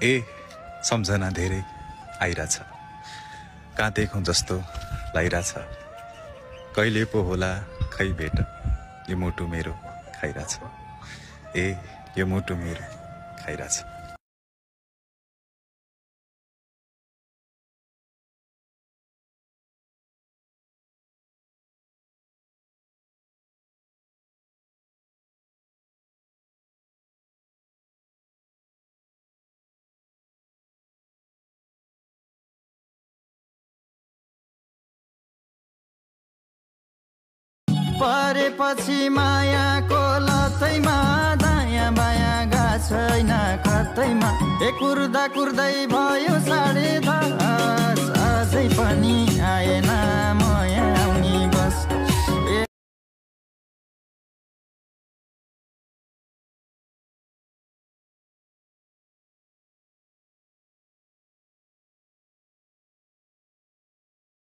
ए सम्झना धेरै आइराछ, कहाँ देखौँ जस्तो लागिराछ। कहिले पो होला खै भेट, यो मुटु मेरो खाइराछ। ए यो मुटु मेरो खाइराछ। परेपछि मायाको लतैमा दायाँ बायाँ गा छैन कतैमा। कुर्दा कुर्दै भयो 10:30, अझै पनि आएन म